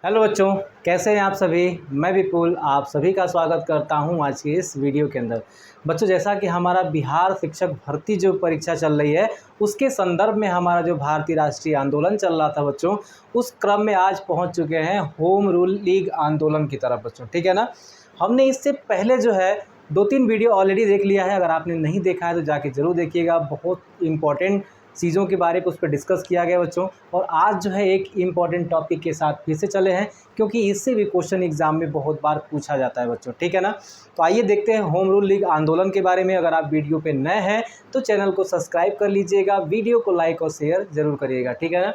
Hello बच्चों, कैसे हैं आप सभी। मैं विपुल आप सभी का स्वागत करता हूं आज की इस वीडियो के अंदर। बच्चों, जैसा कि हमारा बिहार शिक्षक भर्ती जो परीक्षा चल रही है उसके संदर्भ में हमारा जो भारतीय राष्ट्रीय आंदोलन चल रहा था बच्चों, उस क्रम में आज पहुंच चुके हैं होम रूल लीग आंदोलन की तरफ बच्चों। ठीक है ना। हमने इससे पहले जो है 2-3 वीडियो ऑलरेडी देख लिया है। अगर आपने नहीं देखा है तो जाके ज़रूर देखिएगा। बहुत इंपॉर्टेंट चीज़ों के बारे में उस पर डिस्कस किया गया बच्चों। और आज जो है एक इम्पॉर्टेंट टॉपिक के साथ फिर से चले हैं, क्योंकि इससे भी क्वेश्चन एग्जाम में बहुत बार पूछा जाता है बच्चों। ठीक है ना। तो आइए देखते हैं होम रूल लीग आंदोलन के बारे में। अगर आप वीडियो पे नए हैं तो चैनल को सब्सक्राइब कर लीजिएगा, वीडियो को लाइक और शेयर जरूर करिएगा। ठीक है ना।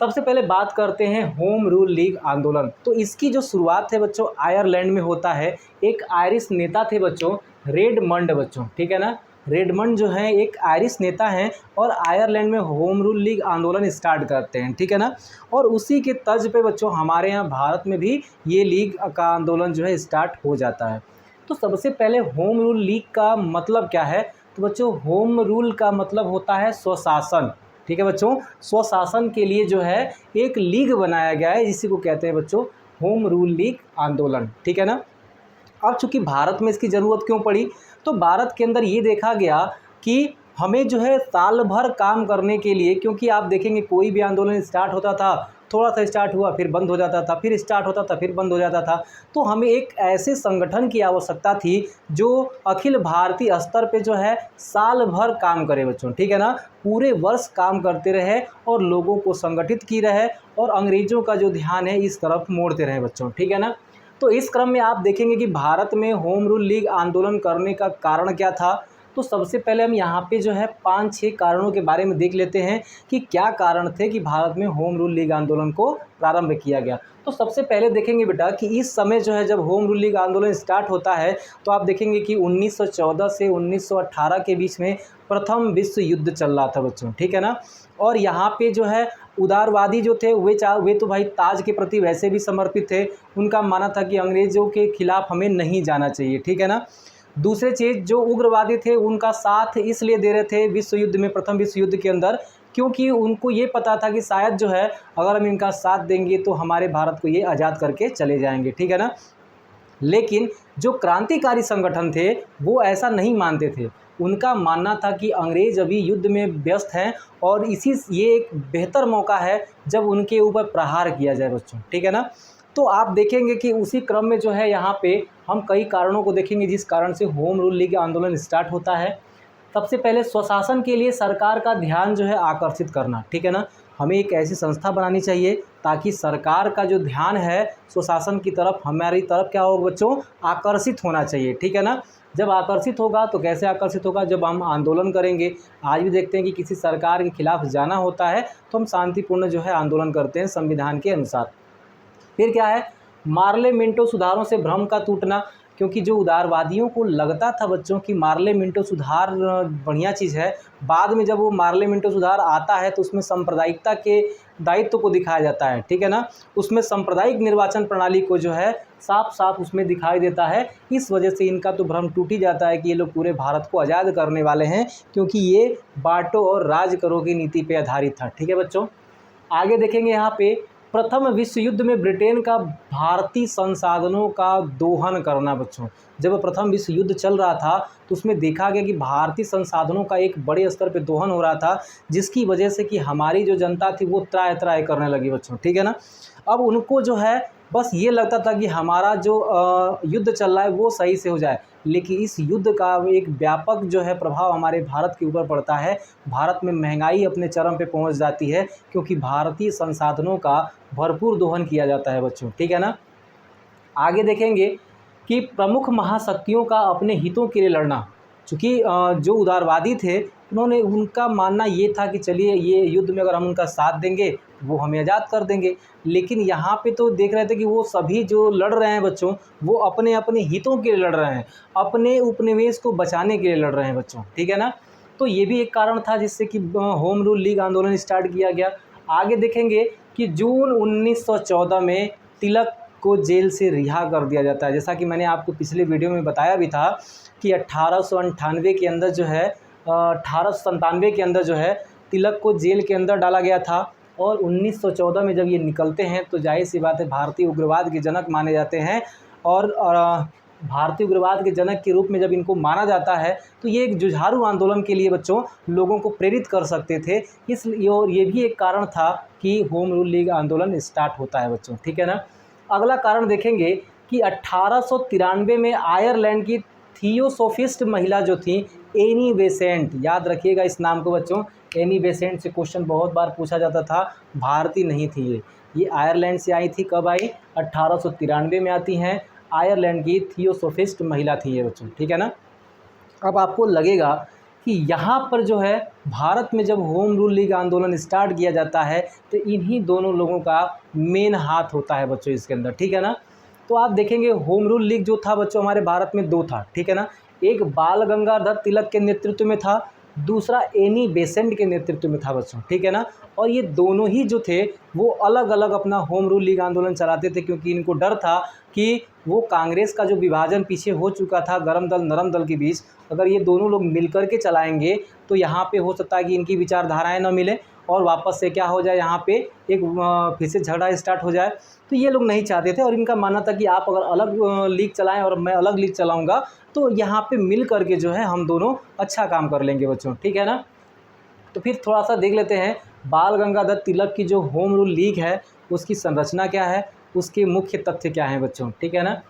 सबसे पहले बात करते हैं होम रूल लीग आंदोलन। तो इसकी जो शुरुआत है बच्चों आयरलैंड में होता है। एक आयरिश नेता थे बच्चों, रेडमंड बच्चों। ठीक है ना। रेडमंड जो है एक आयरिश नेता हैं और आयरलैंड में होम रूल लीग आंदोलन स्टार्ट करते हैं। ठीक है ना। और उसी के तर्ज पे बच्चों हमारे यहाँ भारत में भी ये लीग का आंदोलन जो है स्टार्ट हो जाता है। तो सबसे पहले होम रूल लीग का मतलब क्या है। तो बच्चों होम रूल का मतलब होता है स्वशासन। ठीक है बच्चों। स्वशासन के लिए जो है एक लीग बनाया गया है, इसी को कहते हैं बच्चों होम रूल लीग आंदोलन। ठीक है ना। अब चूंकि भारत में इसकी ज़रूरत क्यों पड़ी, तो भारत के अंदर ये देखा गया कि हमें जो है साल भर काम करने के लिए, क्योंकि आप देखेंगे कोई भी आंदोलन स्टार्ट होता था, थोड़ा सा स्टार्ट हुआ फिर बंद हो जाता था, फिर स्टार्ट होता था फिर बंद हो जाता था। तो हमें एक ऐसे संगठन की आवश्यकता थी जो अखिल भारतीय स्तर पे जो है साल भर काम करे बच्चों। ठीक है ना। पूरे वर्ष काम करते रहे और लोगों को संगठित की रहे और अंग्रेज़ों का जो ध्यान है इस तरफ मोड़ते रहे बच्चों। ठीक है ना। तो इस क्रम में आप देखेंगे कि भारत में होम रूल लीग आंदोलन करने का कारण क्या था। तो सबसे पहले हम यहाँ पे जो है 5-6 कारणों के बारे में देख लेते हैं कि क्या कारण थे कि भारत में होम रूल लीग आंदोलन को प्रारंभ किया गया। तो सबसे पहले देखेंगे बेटा कि इस समय जो है जब होम रूल लीग आंदोलन स्टार्ट होता है तो आप देखेंगे कि 1914 से 1918 के बीच में प्रथम विश्व युद्ध चल रहा था बच्चों। ठीक है ना। और यहाँ पे जो है उदारवादी जो थे वे तो भाई ताज के प्रति वैसे भी समर्पित थे। उनका मानना था कि अंग्रेज़ों के खिलाफ हमें नहीं जाना चाहिए। ठीक है ना। दूसरे चीज़ जो उग्रवादी थे उनका साथ इसलिए दे रहे थे विश्व युद्ध में, प्रथम विश्व युद्ध के अंदर, क्योंकि उनको ये पता था कि शायद जो है अगर हम इनका साथ देंगे तो हमारे भारत को ये आज़ाद करके चले जाएंगे। ठीक है ना। लेकिन जो क्रांतिकारी संगठन थे वो ऐसा नहीं मानते थे। उनका मानना था कि अंग्रेज़ अभी युद्ध में व्यस्त हैं और ये एक बेहतर मौका है जब उनके ऊपर प्रहार किया जाए बच्चों। ठीक है ना। तो आप देखेंगे कि उसी क्रम में जो है यहाँ पे हम कई कारणों को देखेंगे जिस कारण से होम रूल लीग आंदोलन स्टार्ट होता है। सबसे पहले स्वशासन के लिए सरकार का ध्यान जो है आकर्षित करना। ठीक है ना। हमें एक ऐसी संस्था बनानी चाहिए ताकि सरकार का जो ध्यान है स्वशासन की तरफ, हमारी तरफ क्या होगा बच्चों, आकर्षित होना चाहिए। ठीक है ना। जब आकर्षित होगा तो कैसे आकर्षित होगा, जब हम आंदोलन करेंगे। आज भी देखते हैं कि किसी सरकार के खिलाफ जाना होता है तो हम शांतिपूर्ण जो है आंदोलन करते हैं संविधान के अनुसार। फिर क्या है, मार्ले मिंटो सुधारों से भ्रम का टूटना। क्योंकि जो उदारवादियों को लगता था बच्चों कि मार्ले मिंटो सुधार बढ़िया चीज़ है, बाद में जब वो मार्ले मिंटो सुधार आता है तो उसमें सांप्रदायिकता के दायित्व को दिखाया जाता है। ठीक है ना। उसमें सांप्रदायिक निर्वाचन प्रणाली को जो है साफ साफ उसमें दिखाई देता है। इस वजह से इनका तो भ्रम टूट ही जाता है कि ये लोग पूरे भारत को आज़ाद करने वाले हैं, क्योंकि ये बांटो और राज करो की नीति पर आधारित था। ठीक है बच्चों। आगे देखेंगे यहाँ पे प्रथम विश्व युद्ध में ब्रिटेन का भारतीय संसाधनों का दोहन करना बच्चों। जब प्रथम विश्व युद्ध चल रहा था तो उसमें देखा गया कि भारतीय संसाधनों का एक बड़े स्तर पे दोहन हो रहा था, जिसकी वजह से कि हमारी जो जनता थी वो त्राय त्राय करने लगी बच्चों। ठीक है ना। अब उनको जो है बस ये लगता था कि हमारा जो युद्ध चल रहा है वो सही से हो जाए, लेकिन इस युद्ध का एक व्यापक जो है प्रभाव हमारे भारत के ऊपर पड़ता है। भारत में महंगाई अपने चरम पे पहुंच जाती है, क्योंकि भारतीय संसाधनों का भरपूर दोहन किया जाता है बच्चों। ठीक है ना। आगे देखेंगे कि प्रमुख महाशक्तियों का अपने हितों के लिए लड़ना। चूँकि जो उदारवादी थे उन्होंने, उनका मानना ये था कि चलिए ये युद्ध में अगर हम उनका साथ देंगे वो हमें आज़ाद कर देंगे। लेकिन यहाँ पे तो देख रहे थे कि वो सभी जो लड़ रहे हैं बच्चों वो अपने अपने हितों के लिए लड़ रहे हैं, अपने उपनिवेश को बचाने के लिए लड़ रहे हैं बच्चों। ठीक है ना। तो ये भी एक कारण था जिससे कि होम रूल लीग आंदोलन स्टार्ट किया गया। आगे देखेंगे कि जून 1914 में तिलक को जेल से रिहा कर दिया जाता है। जैसा कि मैंने आपको पिछले वीडियो में बताया भी था कि 1898 के अंदर जो है 1897 के अंदर जो है तिलक को जेल के अंदर डाला गया था। और 1914 में जब ये निकलते हैं तो जाहिर सी बात है भारतीय उग्रवाद के जनक माने जाते हैं। और भारतीय उग्रवाद के जनक के रूप में जब इनको माना जाता है तो ये एक जुझारू आंदोलन के लिए बच्चों लोगों को प्रेरित कर सकते थे। इसलिए और ये भी एक कारण था कि होम रूल लीग आंदोलन स्टार्ट होता है बच्चों, ठीक है ना। अगला कारण देखेंगे कि 1893 में आयरलैंड की थियोसोफिस्ट महिला जो थी एनी बेसेंट, याद रखिएगा इस नाम को बच्चों, एनी बेसेंट से क्वेश्चन बहुत बार पूछा जाता था। भारतीय नहीं थी ये आयरलैंड से आई थी। कब आई? 1893 में आती हैं। आयरलैंड की थियोसोफिस्ट महिला थी ये बच्चों, ठीक है ना। अब आपको लगेगा कि यहाँ पर जो है भारत में जब होम रूल लीग आंदोलन स्टार्ट किया जाता है तो इन्हीं दोनों लोगों का मेन हाथ होता है बच्चों इसके अंदर, ठीक है ना। तो आप देखेंगे होम रूल लीग जो था बच्चों हमारे भारत में दो था, ठीक है ना। एक बाल गंगाधर तिलक के नेतृत्व में था, दूसरा एनी बेसेंट के नेतृत्व में था बच्चों, ठीक है ना। और ये दोनों ही जो थे वो अलग अलग अपना होम रूल लीग आंदोलन चलाते थे, क्योंकि इनको डर था कि वो कांग्रेस का जो विभाजन पीछे हो चुका था गर्म दल नरम दल के बीच, अगर ये दोनों लोग मिलकर के चलाएंगे तो यहाँ पे हो सकता है कि इनकी विचारधाराएं न मिले और वापस से क्या हो जाए, यहाँ पे एक फिर से झगड़ा स्टार्ट हो जाए। तो ये लोग नहीं चाहते थे और इनका मानना था कि आप अगर अलग लीग चलाएं और मैं अलग लीग चलाऊंगा तो यहाँ पे मिल करके जो है हम दोनों अच्छा काम कर लेंगे बच्चों, ठीक है ना। तो फिर थोड़ा सा देख लेते हैं बाल गंगाधर तिलक की जो होम रूल लीग है उसकी संरचना क्या है, उसके मुख्य तथ्य क्या हैं बच्चों, ठीक है ना।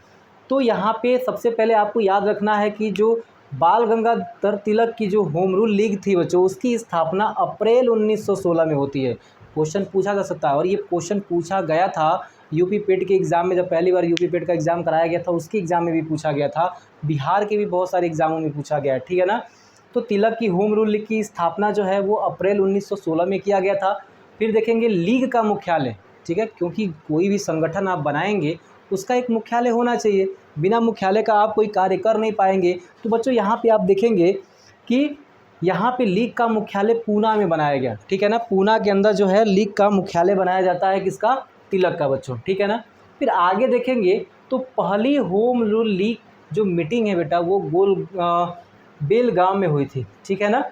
तो यहाँ पे सबसे पहले आपको याद रखना है कि जो बाल गंगाधर तिलक की जो होम रूल लीग थी बच्चों उसकी स्थापना अप्रैल 1916 में होती है। क्वेश्चन पूछा जा सकता है और ये क्वेश्चन पूछा गया था यूपी पेट के एग्ज़ाम में, जब पहली बार यूपी पेट का एग्ज़ाम कराया गया था उसके एग्ज़ाम में भी पूछा गया था, बिहार के भी बहुत सारे एग्ज़ामों में पूछा गया है, ठीक है ना। तो तिलक की होम रूल लीग की स्थापना जो है वो अप्रैल 1916 में किया गया था। फिर देखेंगे लीग का मुख्यालय, ठीक है, क्योंकि कोई भी संगठन आप बनाएंगे उसका एक मुख्यालय होना चाहिए, बिना मुख्यालय का आप कोई कार्य कर नहीं पाएंगे। तो बच्चों यहाँ पे आप देखेंगे कि यहाँ पे लीग का मुख्यालय पूना में बनाया गया, ठीक है ना। पूना के अंदर जो है लीग का मुख्यालय बनाया जाता है किसका? तिलक का बच्चों, ठीक है ना। फिर आगे देखेंगे तो पहली होम रूल लीग जो मीटिंग है बेटा वो बेलगांव में हुई थी, ठीक है ना।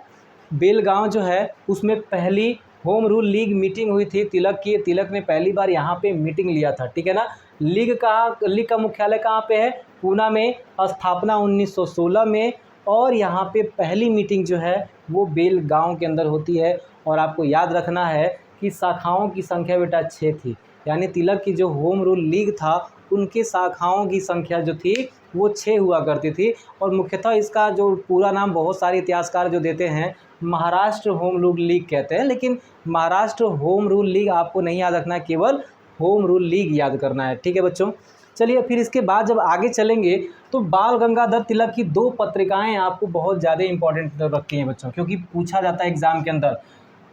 बेलगांव जो है उसमें पहली होम रूल लीग मीटिंग हुई थी तिलक ने पहली बार यहाँ पे मीटिंग लिया था, ठीक है ना। लीग का मुख्यालय कहाँ पे है? पूना में, स्थापना 1916 में, और यहाँ पे पहली मीटिंग जो है वो बेलगांव के अंदर होती है। और आपको याद रखना है कि शाखाओं की संख्या बेटा 6 थी, यानी तिलक की जो होम रूल लीग था उनके शाखाओं की संख्या जो थी वो 6 हुआ करती थी। और मुख्यतः इसका जो पूरा नाम बहुत सारे इतिहासकार जो देते हैं महाराष्ट्र होम रूल लीग कहते हैं, लेकिन महाराष्ट्र होम रूल लीग आपको नहीं याद रखना है, केवल होम रूल लीग याद करना है, ठीक है बच्चों। चलिए फिर इसके बाद जब आगे चलेंगे तो बाल गंगाधर तिलक की दो पत्रिकाएं आपको बहुत ज़्यादा इंपॉर्टेंट रखती हैं बच्चों, क्योंकि पूछा जाता है एग्ज़ाम के अंदर।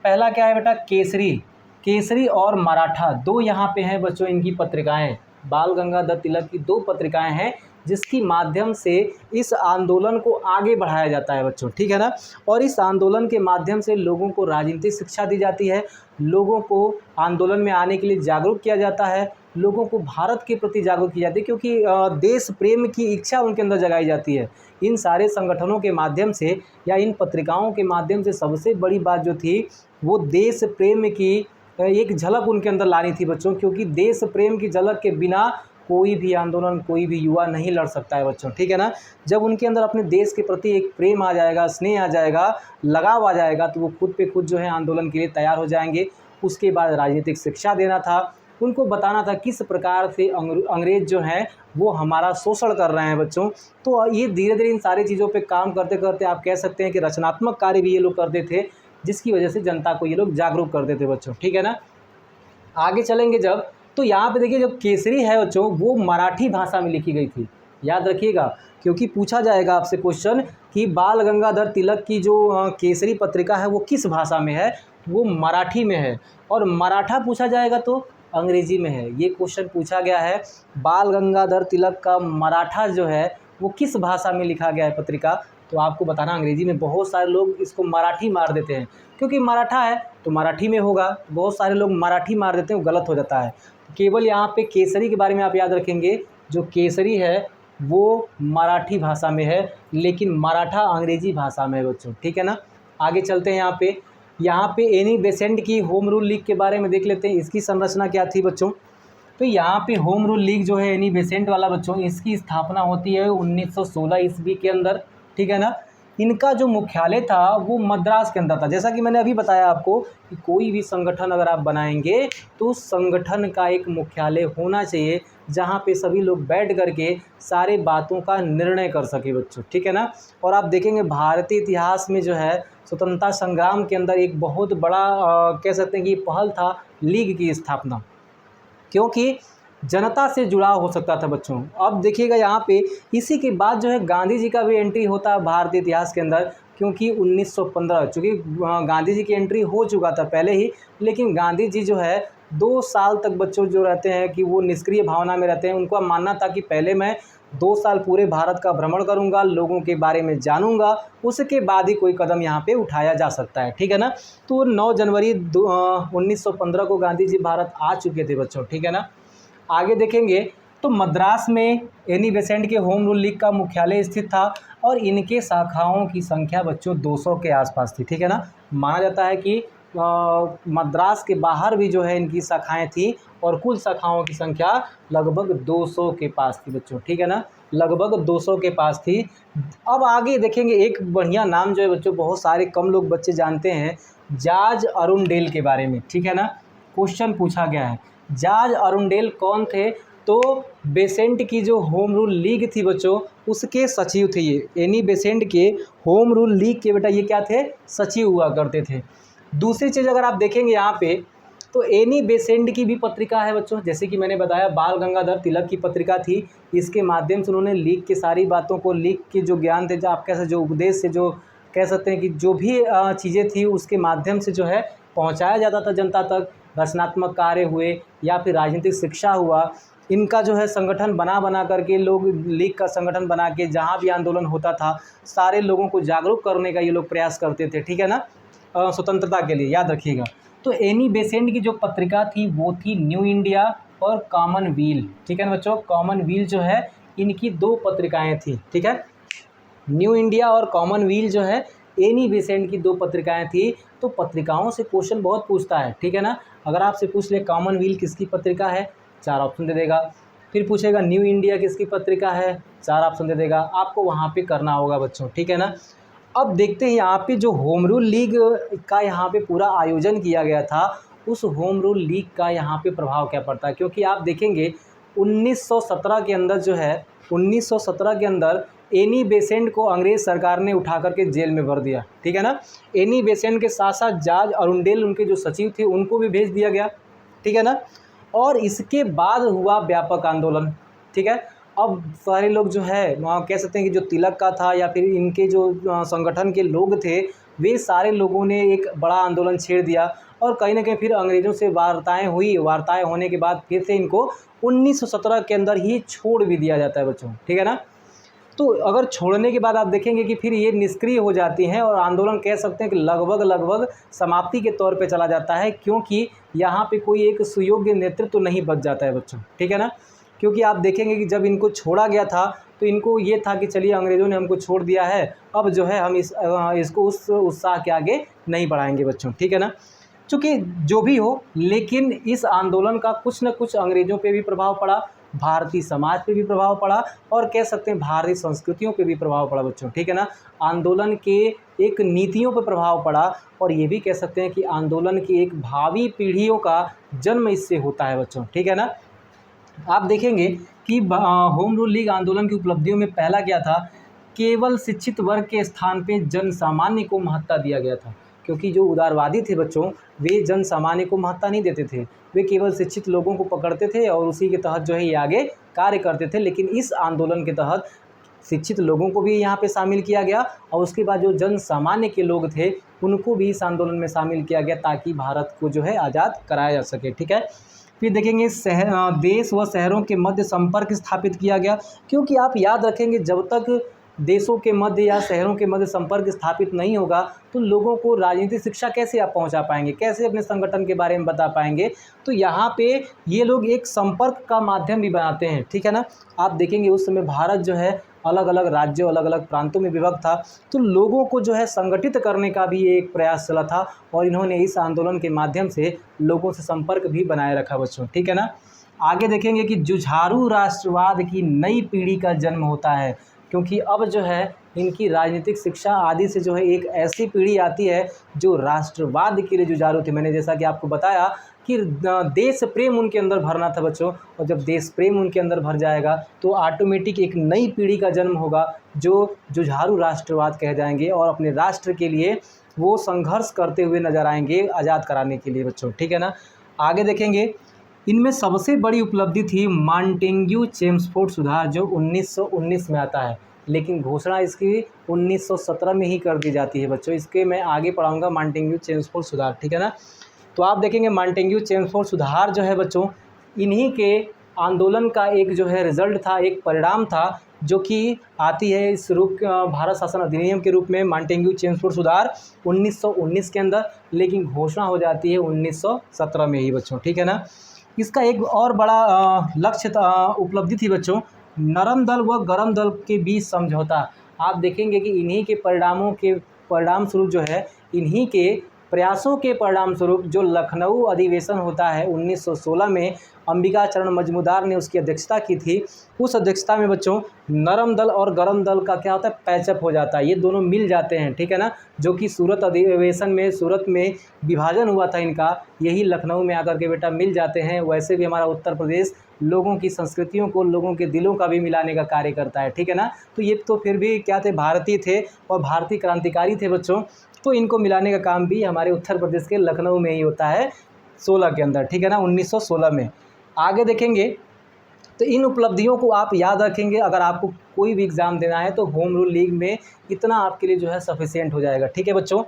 पहला क्या है बेटा? केसरी और मराठा, दो यहाँ पे हैं बच्चों इनकी पत्रिकाएं। बाल गंगाधर तिलक की दो पत्रिकाएं हैं जिसकी माध्यम से इस आंदोलन को आगे बढ़ाया जाता है बच्चों, ठीक है ना। और इस आंदोलन के माध्यम से लोगों को राजनीतिक शिक्षा दी जाती है, लोगों को आंदोलन में आने के लिए जागरूक किया जाता है, लोगों को भारत के प्रति जागरूक की जाती है, क्योंकि देश प्रेम की इच्छा उनके अंदर जगाई जाती है। इन सारे संगठनों के माध्यम से या इन पत्रिकाओं के माध्यम से सबसे बड़ी बात जो थी वो देश प्रेम की एक झलक उनके अंदर लानी थी बच्चों, क्योंकि देश प्रेम की झलक के बिना कोई भी आंदोलन, कोई भी युवा नहीं लड़ सकता है बच्चों, ठीक है ना। जब उनके अंदर अपने देश के प्रति एक प्रेम आ जाएगा, स्नेह आ जाएगा, लगाव आ जाएगा, तो वो खुद पे खुद जो है आंदोलन के लिए तैयार हो जाएंगे। उसके बाद राजनीतिक शिक्षा देना था, उनको बताना था किस प्रकार से अंग्रेज़ जो हैं वो हमारा शोषण कर रहे हैं बच्चों। तो ये धीरे धीरे इन सारी चीज़ों पे काम करते करते आप कह सकते हैं कि रचनात्मक कार्य भी ये लोग करते थे, जिसकी वजह से जनता को ये लोग जागरूक करते थे बच्चों, ठीक है ना। आगे चलेंगे जब, तो यहाँ पे देखिए जब केसरी है बच्चों वो मराठी भाषा में लिखी गई थी, याद रखिएगा, क्योंकि पूछा जाएगा आपसे क्वेश्चन कि बाल गंगाधर तिलक की जो केसरी पत्रिका है वो किस भाषा में है, वो मराठी में है। और मराठा पूछा जाएगा तो अंग्रेजी में है, ये क्वेश्चन पूछा गया है। बाल गंगाधर तिलक का मराठा जो है वो किस भाषा में लिखा गया है पत्रिका, तो आपको बताना अंग्रेजी में। बहुत सारे लोग इसको मराठी मार देते हैं, क्योंकि मराठा है तो मराठी में होगा, बहुत सारे लोग मराठी मार देते हैं, वो गलत हो जाता है। केवल यहाँ पे केसरी के बारे में आप याद रखेंगे, जो केसरी है वो मराठी भाषा में है, लेकिन मराठा अंग्रेजी भाषा में है बच्चों, ठीक है ना। आगे चलते हैं, यहाँ पे यहाँ पे एनी बेसेंट की होम रूल लीग के बारे में देख लेते हैं, इसकी संरचना क्या थी बच्चों। तो यहाँ पे होम रूल लीग जो है एनी बेसेंट वाला बच्चों, इसकी स्थापना होती है 1916 ईस्वी के अंदर, ठीक है ना। इनका जो मुख्यालय था वो मद्रास के अंदर था। जैसा कि मैंने अभी बताया आपको कि कोई भी संगठन अगर आप बनाएंगे तो उस संगठन का एक मुख्यालय होना चाहिए जहाँ पे सभी लोग बैठ करके सारे बातों का निर्णय कर सके बच्चों, ठीक है ना। और आप देखेंगे भारतीय इतिहास में जो है स्वतंत्रता संग्राम के अंदर एक बहुत बड़ा कह सकते हैं कि पहल था लीग की स्थापना, क्योंकि जनता से जुड़ाव हो सकता था बच्चों। अब देखिएगा यहाँ पे इसी के बाद जो है गांधी जी का भी एंट्री होता है भारतीय इतिहास के अंदर, क्योंकि 1915 चूँकि गांधी जी की एंट्री हो चुका था पहले ही, लेकिन गांधी जी जो है 2 साल तक बच्चों जो रहते हैं कि वो निष्क्रिय भावना में रहते हैं। उनका मानना था कि पहले मैं 2 साल पूरे भारत का भ्रमण करूंगा, लोगों के बारे में जानूंगा, उसके बाद ही कोई कदम यहाँ पे उठाया जा सकता है, ठीक है ना। तो 9 जनवरी 1915 को गांधी जी भारत आ चुके थे बच्चों, ठीक है ना। आगे देखेंगे तो मद्रास में एनी बेसेंट के होम रूल लीग का मुख्यालय स्थित था और इनके शाखाओं की संख्या बच्चों 200 के आसपास थी, ठीक है ना। माना जाता है कि मद्रास के बाहर भी जो है इनकी शाखाएं थी और कुल शाखाओं की संख्या लगभग 200 के पास थी बच्चों, ठीक है ना, लगभग 200 के पास थी। अब आगे देखेंगे एक बढ़िया नाम जो है बच्चों, बहुत सारे कम लोग बच्चे जानते हैं, जॉर्ज अरुंडेल के बारे में, ठीक है ना। क्वेश्चन पूछा गया है जॉर्ज अरुंडेल कौन थे, तो बेसेंट की जो होम रूल लीग थी बच्चों उसके सचिव थे ये। एनी बेसेंट के होम रूल लीग के बेटा ये क्या थे, सचिव हुआ करते थे। दूसरी चीज़ अगर आप देखेंगे यहाँ पे तो एनी बेसेंट की भी पत्रिका है बच्चों, जैसे कि मैंने बताया बाल गंगाधर तिलक की पत्रिका थी। इसके माध्यम से उन्होंने लीग की सारी बातों को, लीग के जो ज्ञान थे, जो आप कैसे जो उपदेश से जो कह सकते हैं कि जो भी चीज़ें थी उसके माध्यम से जो है पहुँचाया जाता था जनता तक। रचनात्मक कार्य हुए या फिर राजनीतिक शिक्षा हुआ, इनका जो है संगठन बना करके लोग लीग का संगठन बना के जहाँ भी आंदोलन होता था सारे लोगों को जागरूक करने का ये लोग प्रयास करते थे, ठीक है ना, स्वतंत्रता के लिए, याद रखिएगा। तो एनी बेसेंट की जो पत्रिका थी वो थी न्यू इंडिया और कॉमनवेल्थ, ठीक है ना बच्चों। कॉमनवेल्थ जो है इनकी 2 पत्रिकाएं थी, ठीक है। न्यू इंडिया और कॉमनवेल्थ जो है एनी बेसेंट की 2 पत्रिकाएं थी। तो पत्रिकाओं से क्वेश्चन बहुत पूछता है, ठीक है ना। अगर आपसे पूछ ले कॉमनवेल्थ किसकी पत्रिका है, 4 ऑप्शन दे देगा। फिर पूछेगा न्यू इंडिया किसकी पत्रिका है, 4 ऑप्शन दे देगा। आपको वहाँ पे करना होगा बच्चों, ठीक है ना। अब देखते हैं यहाँ पे जो होम रूल लीग का यहाँ पे पूरा आयोजन किया गया था, उस होम रूल लीग का यहाँ पे प्रभाव क्या पड़ता है, क्योंकि आप देखेंगे 1917 के अंदर जो है 1917 के अंदर एनी बेसेंट को अंग्रेज़ सरकार ने उठा करके जेल में भर दिया, ठीक है ना। एनी बेसेंट के साथ साथ जॉर्ज अरुंडेल उनके जो सचिव थे उनको भी भेज दिया गया, ठीक है ना। और इसके बाद हुआ व्यापक आंदोलन, ठीक है। अब सारे लोग जो है वहाँ कह सकते हैं कि जो तिलक का था या फिर इनके जो संगठन के लोग थे वे सारे लोगों ने एक बड़ा आंदोलन छेड़ दिया और कहीं ना कहीं फिर अंग्रेज़ों से वार्ताएं हुई। वार्ताएं होने के बाद फिर से इनको 1917 के अंदर ही छोड़ भी दिया जाता है बच्चों, ठीक है ना। तो अगर छोड़ने के बाद आप देखेंगे कि फिर ये निष्क्रिय हो जाती हैं और आंदोलन कह सकते हैं कि लगभग समाप्ति के तौर पे चला जाता है, क्योंकि यहाँ पे कोई एक सुयोग्य नेतृत्व तो नहीं बच जाता है बच्चों, ठीक है ना। क्योंकि आप देखेंगे कि जब इनको छोड़ा गया था तो इनको ये था कि चलिए अंग्रेज़ों ने हमको छोड़ दिया है, अब जो है हम इसको उस उत्साह के आगे नहीं बढ़ाएंगे बच्चों, ठीक है ना। चूँकि जो भी हो, लेकिन इस आंदोलन का कुछ न कुछ अंग्रेज़ों पे भी प्रभाव पड़ा, भारतीय समाज पे भी प्रभाव पड़ा और कह सकते हैं भारतीय संस्कृतियों पे भी प्रभाव पड़ा बच्चों, ठीक है ना। आंदोलन के एक नीतियों पर प्रभाव पड़ा और ये भी कह सकते हैं कि आंदोलन की एक भावी पीढ़ियों का जन्म इससे होता है बच्चों, ठीक है ना। आप देखेंगे कि होम रूल लीग आंदोलन की उपलब्धियों में पहला क्या था, केवल शिक्षित वर्ग के स्थान पे जन सामान्य को महत्ता दिया गया था। क्योंकि जो उदारवादी थे बच्चों वे जन सामान्य को महत्ता नहीं देते थे, वे केवल शिक्षित लोगों को पकड़ते थे और उसी के तहत जो है ये आगे कार्य करते थे। लेकिन इस आंदोलन के तहत शिक्षित लोगों को भी यहाँ पे शामिल किया गया और उसके बाद जो जन सामान्य के लोग थे उनको भी इस आंदोलन में शामिल किया गया ताकि भारत को जो है आज़ाद कराया जा सके, ठीक है। फिर देखेंगे देश व शहरों के मध्य संपर्क स्थापित किया गया, क्योंकि आप याद रखेंगे जब तक देशों के मध्य या शहरों के मध्य संपर्क स्थापित नहीं होगा तो लोगों को राजनीतिक शिक्षा कैसे आप पहुंचा पाएंगे, कैसे अपने संगठन के बारे में बता पाएंगे। तो यहाँ पे ये लोग एक संपर्क का माध्यम भी बनाते हैं, ठीक है ना। आप देखेंगे उस समय भारत जो है अलग अलग राज्यों अलग अलग प्रांतों में विभक्त था। तो लोगों को जो है संगठित करने का भी एक प्रयास चला था और इन्होंने इस आंदोलन के माध्यम से लोगों से संपर्क भी बनाए रखा बच्चों, ठीक है ना। आगे देखेंगे कि जुझारू राष्ट्रवाद की नई पीढ़ी का जन्म होता है, क्योंकि अब जो है इनकी राजनीतिक शिक्षा आदि से जो है एक ऐसी पीढ़ी आती है जो राष्ट्रवाद के लिए जुझारू थी। मैंने जैसा कि आपको बताया कि देश प्रेम उनके अंदर भरना था बच्चों, और जब देश प्रेम उनके अंदर भर जाएगा तो ऑटोमेटिक एक नई पीढ़ी का जन्म होगा जो जुझारू राष्ट्रवाद कह जाएंगे और अपने राष्ट्र के लिए वो संघर्ष करते हुए नजर आएंगे आज़ाद कराने के लिए बच्चों, ठीक है ना। आगे देखेंगे, इनमें सबसे बड़ी उपलब्धि थी मॉन्टेग्यू चेम्सफोर्ड सुधार जो 1919 में आता है, लेकिन घोषणा इसकी 1917 में ही कर दी जाती है बच्चों। इसके मैं आगे पढ़ाऊंगा मॉन्टेग्यू चेम्सफोर्ड सुधार, ठीक है ना। तो आप देखेंगे मॉन्टेग्यू चेम्सफोर्ड सुधार जो है बच्चों, इन्हीं के आंदोलन का एक जो है रिजल्ट था, एक परिणाम था, जो कि आती है इस रूप भारत शासन अधिनियम के रूप में मॉन्टेग्यू चेम्सफोर्ड सुधार 1919 के अंदर, लेकिन घोषणा हो जाती है 1917 में ही बच्चों, ठीक है ना। इसका एक और बड़ा लक्ष्य उपलब्धि थी बच्चों, नरम दल व गरम दल के बीच समझौता। आप देखेंगे कि इन्हीं के परिणाम स्वरूप जो है, इन्हीं के प्रयासों के परिणाम स्वरूप जो लखनऊ अधिवेशन होता है 1916 में, अंबिका चरण मजूमदार ने उसकी अध्यक्षता की थी। उस अध्यक्षता में बच्चों नरम दल और गरम दल का क्या होता है, पैचअप हो जाता है, ये दोनों मिल जाते हैं, ठीक है ना। जो कि सूरत अधिवेशन में, सूरत में विभाजन हुआ था इनका, यही लखनऊ में आकर के बेटा मिल जाते हैं। वैसे भी हमारा उत्तर प्रदेश लोगों की संस्कृतियों को, लोगों के दिलों का भी मिलाने का कार्य करता है, ठीक है ना। तो ये तो फिर भी क्या थे, भारतीय थे और भारतीय क्रांतिकारी थे बच्चों, तो इनको मिलाने का काम भी हमारे उत्तर प्रदेश के लखनऊ में ही होता है 16 के अंदर, ठीक है ना, 1916 में। आगे देखेंगे तो इन उपलब्धियों को आप याद रखेंगे, अगर आपको कोई भी एग्ज़ाम देना है तो होम रूल लीग में इतना आपके लिए जो है सफिशिएंट हो जाएगा, ठीक है बच्चों।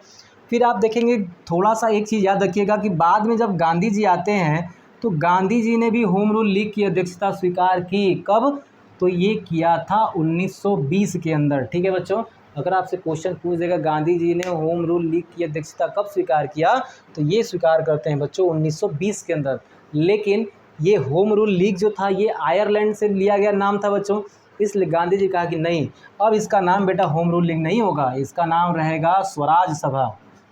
फिर आप देखेंगे थोड़ा सा एक चीज़ याद रखिएगा कि बाद में जब गांधी जी आते हैं तो गांधी जी ने भी होम रूल लीग की अध्यक्षता स्वीकार की। कब? तो ये किया था 1920 के अंदर, ठीक है बच्चों। अगर आपसे क्वेश्चन पूछ देगा गांधी जी ने होम रूल लीग की अध्यक्षता कब स्वीकार किया, तो ये स्वीकार करते हैं बच्चों 1920 के अंदर। लेकिन ये होम रूल लीग जो था ये आयरलैंड से लिया गया नाम था बच्चों, इसलिए गांधी जी कहा कि नहीं, अब इसका नाम बेटा होम रूल लीग नहीं होगा, इसका नाम रहेगा स्वराज सभा,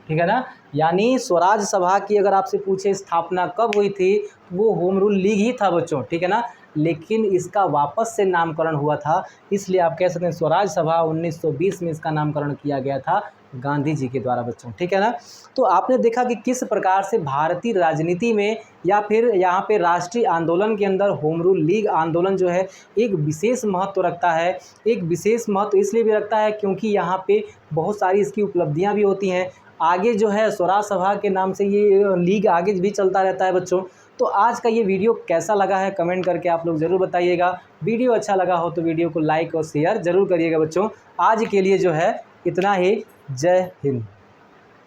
ठीक है ना। यानी स्वराज सभा की अगर आपसे पूछे स्थापना कब हुई थी, वो होम रूल लीग ही था बच्चों, ठीक है ना। लेकिन इसका वापस से नामकरण हुआ था, इसलिए आप कह सकते हैं स्वराज सभा 1920 में इसका नामकरण किया गया था गांधी जी के द्वारा बच्चों, ठीक है ना। तो आपने देखा कि किस प्रकार से भारतीय राजनीति में या फिर यहाँ पे राष्ट्रीय आंदोलन के अंदर होम रूल लीग आंदोलन जो है एक विशेष महत्व रखता है। एक विशेष महत्व इसलिए भी रखता है क्योंकि यहाँ पे बहुत सारी इसकी उपलब्धियाँ भी होती हैं। आगे जो है स्वराज सभा के नाम से ये लीग आगे भी चलता रहता है बच्चों। तो आज का ये वीडियो कैसा लगा है कमेंट करके आप लोग ज़रूर बताइएगा। वीडियो अच्छा लगा हो तो वीडियो को लाइक और शेयर ज़रूर करिएगा बच्चों। आज के लिए जो है इतना ही। जय हिंद।